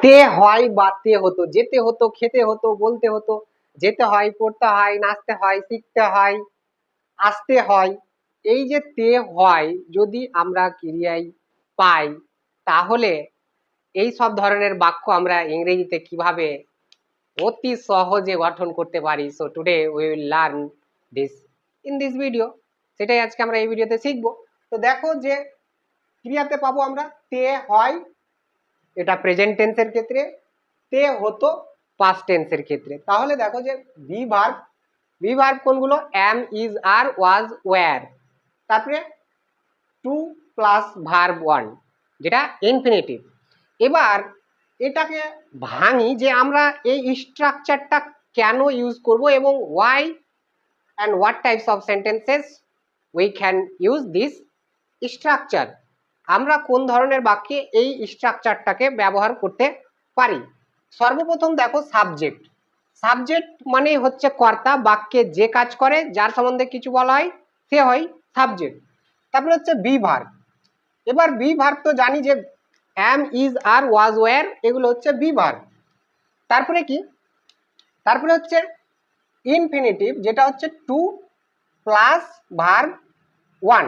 তে হয় বা তে হতো, যেতে হতো, খেতে হতো, বলতে হতো, যেতে হয়, পড়তে হয়, নাচতে হয়, শিখতে হয়, আসতে হয়। এই যে তে হয় যদি আমরা ক্রিয়ায় পাই, তাহলে এই সব ধরনের বাক্য আমরা ইংরেজিতে কিভাবে অতি সহজে গঠন করতে পারি। So today we will learn this in this video. সেটাই আজকে আমরা এই ভিডিওতে শিখবো। তো দেখো যে ক্রিয়াতে পাবো আমরা তে হয়, এটা প্রেজেন্ট টেন্সের ক্ষেত্রে, তে হতো পাস্ট টেন্সের ক্ষেত্রে। তাহলে দেখো যে বি ভার্ব কোনগুলো? Am, is, are, was, were, তারপরে টু প্লাস ভার্ব ওয়ান, যেটা ইনফিনিটিভ। এবার এটাকে ভাঙি যে আমরা এই স্ট্রাকচারটা কেন ইউজ করব এবং why and what types of sentences we can use this structure. আমরা কোন ধরনের বাক্যে এই স্ট্রাকচারটাকে ব্যবহার করতে পারি। সর্বপ্রথম দেখো সাবজেক্ট। সাবজেক্ট মানে হচ্ছে কর্তা, বাক্যে যে কাজ করে, যার সম্বন্ধে কিছু বলা হয়, সে হয় সাবজেক্ট। তারপরে হচ্ছে বি ভার্ব। এবার বি ভার্ব তো জানি যে am, is, are, was, were, এগুলো হচ্ছে বি ভার্ব। তারপরে কি? তারপরে হচ্ছে ইনফিনিটিভ, যেটা হচ্ছে টু প্লাস ভার্ব ওয়ান।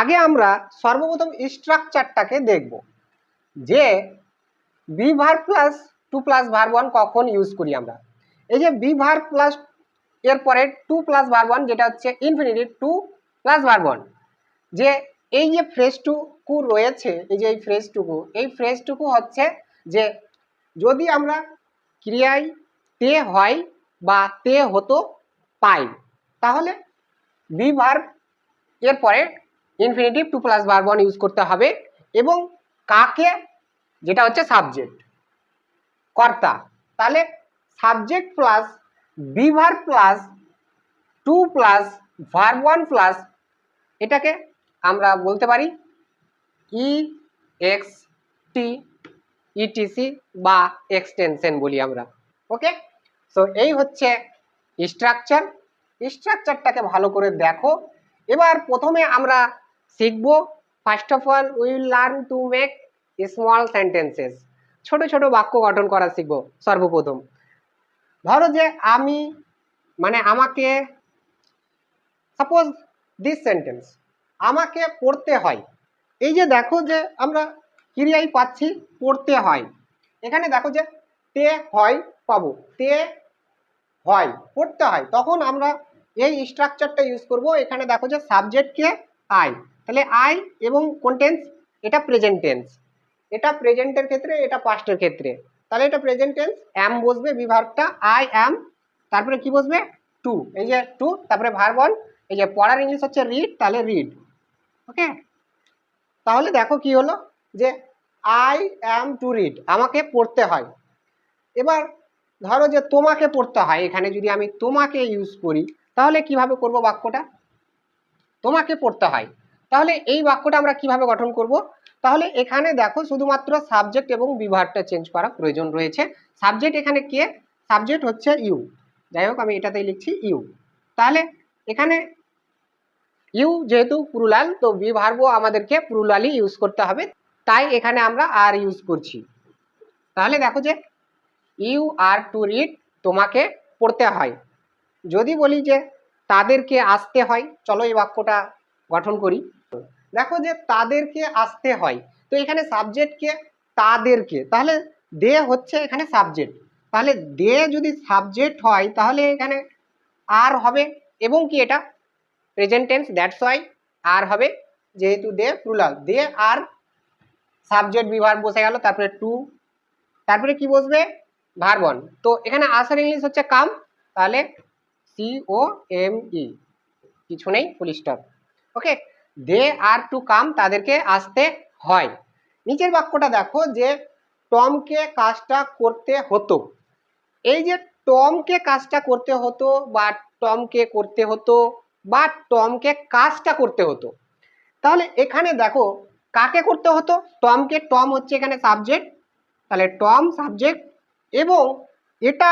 আগে আমরা সর্বপ্রথম স্ট্রাকচারটাকে দেখব যে be verb plus to plus verb one কখন ইউজ করি আমরা। এই যে বি ভার্ব প্লাস এরপরে টু প্লাস ভার্ব ওয়ান, যেটা হচ্ছে infinitive to plus verb one, যে এই যে ফ্রেজটুকু রয়েছে, এই ফ্রেজটুকু হচ্ছে যে যদি আমরা ক্রিয়ায় তে হয় বা তে হতো পাই, তাহলে বি ভার্ব এরপরে infinitive to plus verb one use করতে হবে। এবং কাকে? যেটা হচ্ছে সাবজেক্ট, কর্তা। তাহলে subject plus be verb plus to plus verb one plus, এটাকে আমরা বলতে পারি ই এক্স টি, ইটিসি বা এক্সটেনশন বলি আমরা। ওকে, সো এই হচ্ছে স্ট্রাকচার। স্ট্রাকচারটাকে ভালো করে দেখো। এবার প্রথমে আমরা শিখব, first of all we will learn to make small sentences. ছোট ছোট বাক্য গঠন করা শিখব সর্বপ্রথম। ধরো যে আমি, মানে আমাকে, সাপোজ দিস সেন্টেন্স, আমাকে পড়তে হয়। এই যে দেখো যে আমরা ক্রিয়াই পাচ্ছি পড়তে হয়। এখানে দেখো যে তে হয় পাবো, তে হয়, পড়তে হয়, তখন আমরা এই স্ট্রাকচারটা ইউজ করব। এখানে দেখো যে সাবজেক্টকে আই, তাহলে আই এবং কোন টেন্স? এটা প্রেজেন্ট টেন্স। এটা প্রেজেন্টের ক্ষেত্রে, এটা পাস্টের ক্ষেত্রে। তাহলে এটা প্রেজেন্ট টেন্স, অ্যাম বসবে, বি ভার্বটা আই অ্যাম, তারপরে কি বসবে? টু, এই যে টু, তারপরে ভার্ব অন, এই যে পড়ার ইংলিশ হচ্ছে রিড, তাহলে রিড। ওকে, তাহলে দেখো কি হলো যে আই অ্যাম টু রিড, আমাকে পড়তে হয়। এবার ধরো যে তোমাকে পড়তে হয়, এখানে যদি আমি তোমাকে ইউজ করি, তাহলে কিভাবে করব বাক্যটা? তোমাকে পড়তে হয়, তাহলে এই বাক্যটা আমরা কিভাবে গঠন করব? তাহলে এখানে দেখো শুধুমাত্র সাবজেক্ট এবং বি ভার্বটা চেঞ্জ করা প্রয়োজন রয়েছে। সাবজেক্ট এখানে কে? সাবজেক্ট হচ্ছে ইউ, যাই হোক আমি এটাতেই লিখছি ইউ। তাহলে এখানে ইউ যেহেতু প্লুরাল, তো বি ভার্বও আমাদেরকে প্লুরালই ইউজ করতে হবে, তাই এখানে আমরা আর ইউজ করছি। তাহলে দেখো যে ইউ আর টু রিড, তোমাকে পড়তে হয়। যদি বলি যে তাদেরকে আসতে হয়, চলো এই বাক্যটা গঠন করি। দেখো যে তাদেরকে আসতে হয়, তো এখানে সাবজেক্টকে তাদেরকে, তাহলে দে হচ্ছে এখানে সাবজেক্ট। তাহলে দে যদি সাবজেক্ট হয়, তাহলে এখানে আর হবে, এবং কি এটা present tense, that's why are হবে, যেহেতু they plural, they are subject be verb বসে গেল, তারপরে টু, তারপরে কি বসবে? Verb one. তো এখানে আসার ইংলিশ হচ্ছে কাম, তাহলে সি ও এম ই, কিছু নেই, full stop. Okay, they R to come, তাদেরকে আসতে হয়। নিচের বাক্যটা দেখো যে টমকে কাজটা করতে হতো। এই যে টমকে কাজটা করতে হতো বা টমকে করতে হতো বা টমকে কাজটা করতে হতো, তাহলে এখানে দেখো কাকে করতে হতো? টমকে, টম হচ্ছে এখানে সাবজেক্ট, তাহলে টম সাবজেক্ট, এবং এটা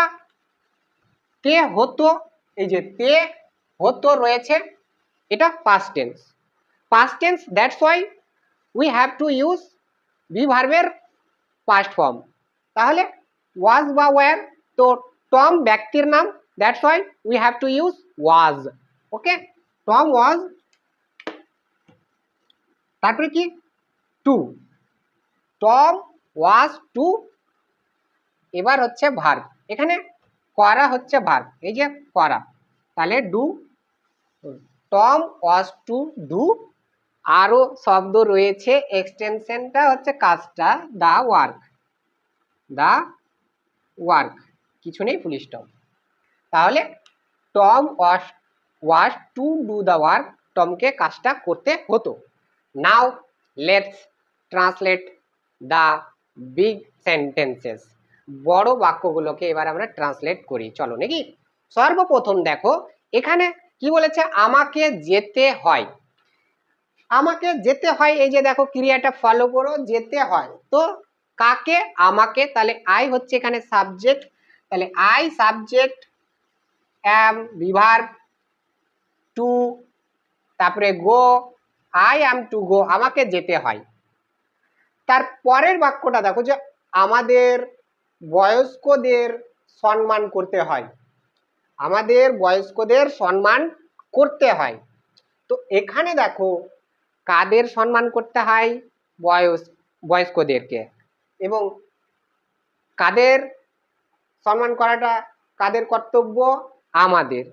তে হতো, এই যে তে হতো রয়েছে, এটা past tense. Past tense, that's why we have to use be ভার্বের পাস্ট ফর্ম। তাহলে ওয়াজ বা ওয়্যার, তো টম ব্যক্তির নাম, that's why we have to use was. Okay, Tom was, তারপরে কি টু, টম ওয়াজ টু, এবার হচ্ছে ভার্ব, এখানে করা হচ্ছে ভার্ব, এই যে করা, তাহলে do, Tom was to do. আরো শব্দ রয়েছে, এক্সটেনশনটা হচ্ছে কাজটা, দা ওয়ার্ক, দা ওয়ার্ক, কিছু নেই, ফুল স্টপ। তাহলে Tom was to do the work, টমকে কাজটা করতে হতো। Now let's translate the big sentences, বড় বাক্যগুলোকে এবার আমরা ট্রান্সলেট করি, চলো নাকি। সর্বপ্রথম দেখো এখানে কি বলেছে, আমাকে যেতে হয়, আমাকে যেতে হয়, এই যে দেখো ক্রিয়াটা ফলো করো, যেতে হয়, তো কাকে, আমাকে, তাহলে আই হচ্ছে এখানে সাবজেক্ট, তাহলে I subject, am be verb, to, তারপরে go, I am to go, আমাকে যেতে হয়। তার পরের বাক্যটা দেখো যে আমাদের বয়স্কদের সম্মান করতে হয়, আমাদের বয়স্কদের সম্মান করতে হয়। তো এখানে দেখো কাদের সম্মান করতে হয়, বয়স্কদেরকে, এবং কাদের সম্মান করাটা কাদের কর্তব্য, আমাদের,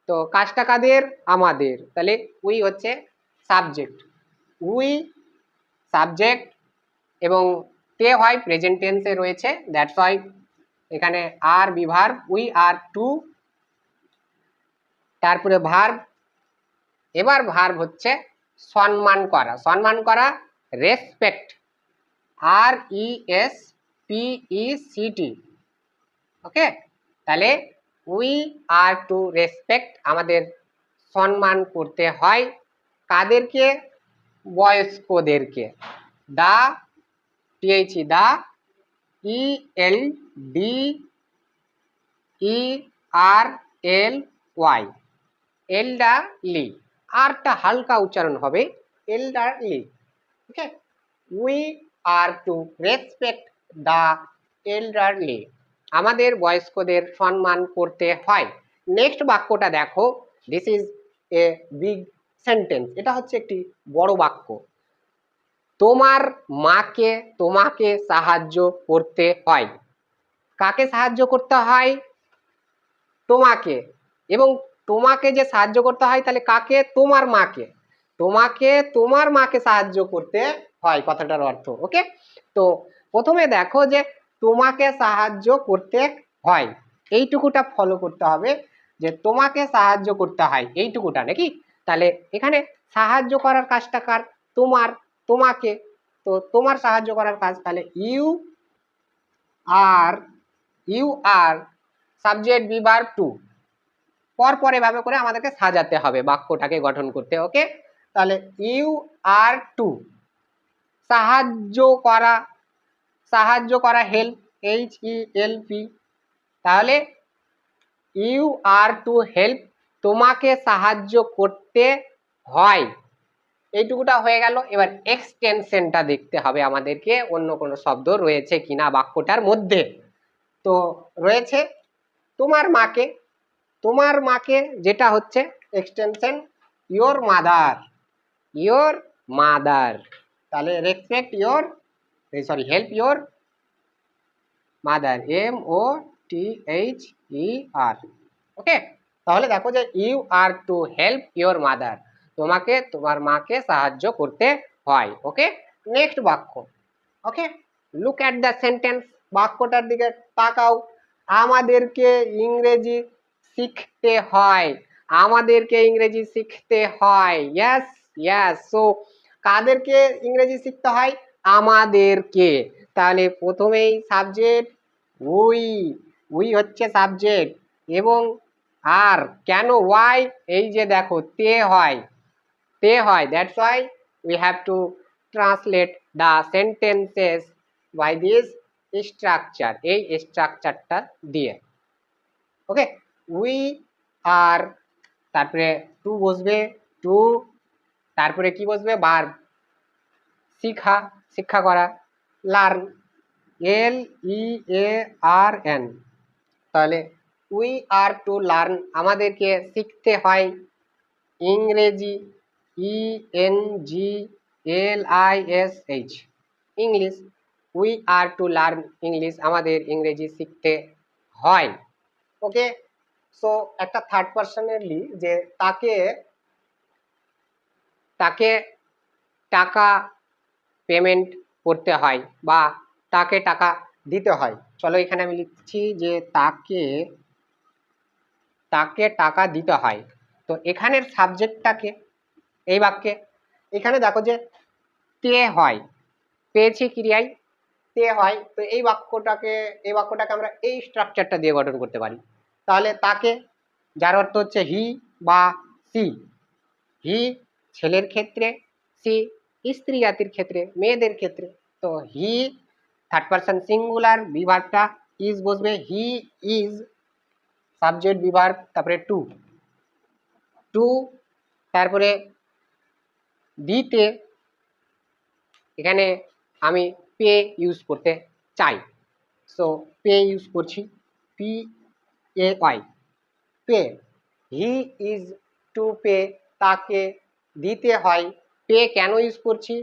তো কাজটা কাদের, আমাদের, তাহলে উই হচ্ছে সাবজেক্ট, উই সাবজেক্ট, এবং তে হয় প্রেজেন্ট টেন্সে রয়েছে, দ্যাটস ওয়াই এখানে are be verb, we are to, তারপরে ভার্ব, এবার ভার্ব হচ্ছে সম্মান করা, সম্মান করা, respect, R E S P E C T. Okay, তাহলে উই আর টু রেসপেক্ট, আমাদের সম্মান করতে হয়, কাদেরকে, বয়স্কদেরকে, the T H E the, E L D E R L Y, elderly, আরটা হালকা উচ্চারণ হবে, elderly. Okay, we are to respect the elderly, আমাদের বয়স্কদের সম্মান করতে হয়। নেক্সট বাক্যটা দেখো, this is a big sentence, এটা হচ্ছে একটি বড় বাক্য। তোমার মাকে তোমাকে সাহায্য করতে হয়, কাকে সাহায্য করতে হয়, তোমাকে, এবং তোমাকে যে সাহায্য করতে হয়, তাহলে কাকে, তোমার মাকে, তোমাকে তোমার মাকে সাহায্য করতে হয়, কথাটার অর্থ। ওকে, তো প্রথমে দেখো যে তোমাকে সাহায্য করতে হয়, এইটুকুটা ফলো করতে হবে, যে তোমাকে সাহায্য করতে হয়, এইটুকুটা নাকি। তাহলে এখানে সাহায্য করার কাজটা কার, তোমার, তোমাকে, তো তোমার সাহায্য করার কাজ, তাহলে you are, you are subject be verb to, পরপর এভাবে করে আমাদেরকে সাজাতে হবে বাক্যটাকে গঠন করতে। ওকে, তাহলে ইউ আর টু, সাহায্য করা, সাহায্য করা, help, H E L P, তাহলে ইউ আর টু হেল্প, তোমাকে সাহায্য করতে হয়, এইটুকুটা হয়ে গেল। এবার এক্সটেনশনটা দেখতে হবে আমাদেরকে, অন্য কোনো শব্দ রয়েছে কিনা বাক্যটার মধ্যে। তো রয়েছে তোমার মাকে, তোমার মাকে, যেটা হচ্ছে extension your mother, your mother, তাহলে respect your, sorry help your mother, M O T H E R. Okay, তাহলে দেখো যে you are to help your mother, তোমাকে তোমার মাকে সাহায্য করতে হয়। ওকে, নেক্সট বাক্য। Okay, look at the sentence, বাক্যটার দিকে তাকাও, আমাদেরকে ইংরেজি শিখতে হয়, আমাদেরকে ইংরেজি শিখতে হয়, ইয়েস ইয়েস, সো কাদেরকে ইংরেজি শিখতে হয়, আমাদেরকে, তাহলে প্রথমেই সাবজেক্ট উই, উই হচ্ছে সাবজেক্ট, এবং আর কেন ওয়াই, এই যে দেখো তে হয়, তে হয়, that's why we have to translate the sentences by this structure, এই স্ট্রাকচারটা দিয়ে। ওকে, উই আর, তারপরে টু বসবে, টু, তারপরে কি বসবে, ভার্ব, শিখা, শিক্ষা করা, লার্ন, LEARN, তাহলে উই আর টু লার্ন, আমাদেরকে শিখতে হয় ইংরেজি, ENGLISH, English. We are to learn English, আমাদের ইংরেজি শিখতে হয়। ওকে, সো একটা থার্ড পার্সনেরলি যে তাকে তাকে টাকা পেমেন্ট করতে হয় বা তাকে টাকা দিতে হয়। চলো এখানে আমি লিখছি যে তাকে টাকা দিতে হয়। তো এখানের সাবজেক্টটাকে এই বাক্যে, এখানে দেখো যে তে হয়, পেয়েছি ক্রিয়ায় তে হয়। তো এই বাক্যটাকে আমরা এই স্ট্রাকচারটা দিয়ে গঠন করতে পারি। তাহলে তাকে, যার অর্থ হচ্ছে হি বা সি, হি ছেলের ক্ষেত্রে, সি স্ত্রী জাতির ক্ষেত্রে, মেয়েদের ক্ষেত্রে। তো হি থার্ড পারসন সিঙ্গুলার, বিভাগটা ইজ বসবে, হি ইজ সাবজেক্ট বিভাগ, তারপরে টু, তারপরে দিতে এখানে আমি পে ইউজ করতে চাই, সো পে ইউজ করছি, PAY, pay. He is to pay, তাকে দিতে হয়। পে কেন ইউজ করছি?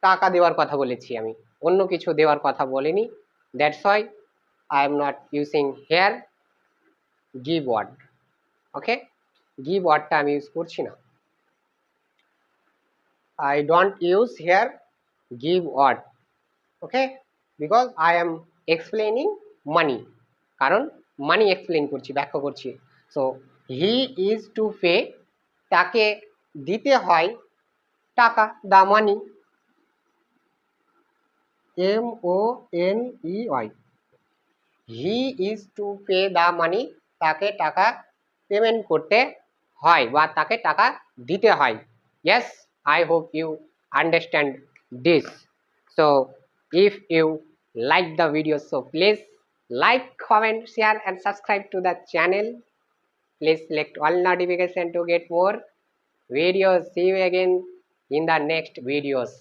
টাকা দেওয়ার কথা বলেছি আমি, অন্য কিছু দেওয়ার কথা বলিনি। That's why I am not using here give word. Okay, give ওয়ার্ডটা আমি ইউজ করছি না। I don't use here give word, okay, because I am explaining money, কারণ মানি এক্সপ্লেন করছি, ব্যাখ্যা করছি। So he is to pay, তাকে দিতে হয় টাকা, the money, MONEY, he is to pay the money, তাকে টাকা পেমেন্ট করতে হয় বা তাকে টাকা দিতে হয়। Yes, I hope you understand this. So if you like the video, so please like, comment, share and subscribe to the channel. Please select all notification to get more videos. See you again in the next videos.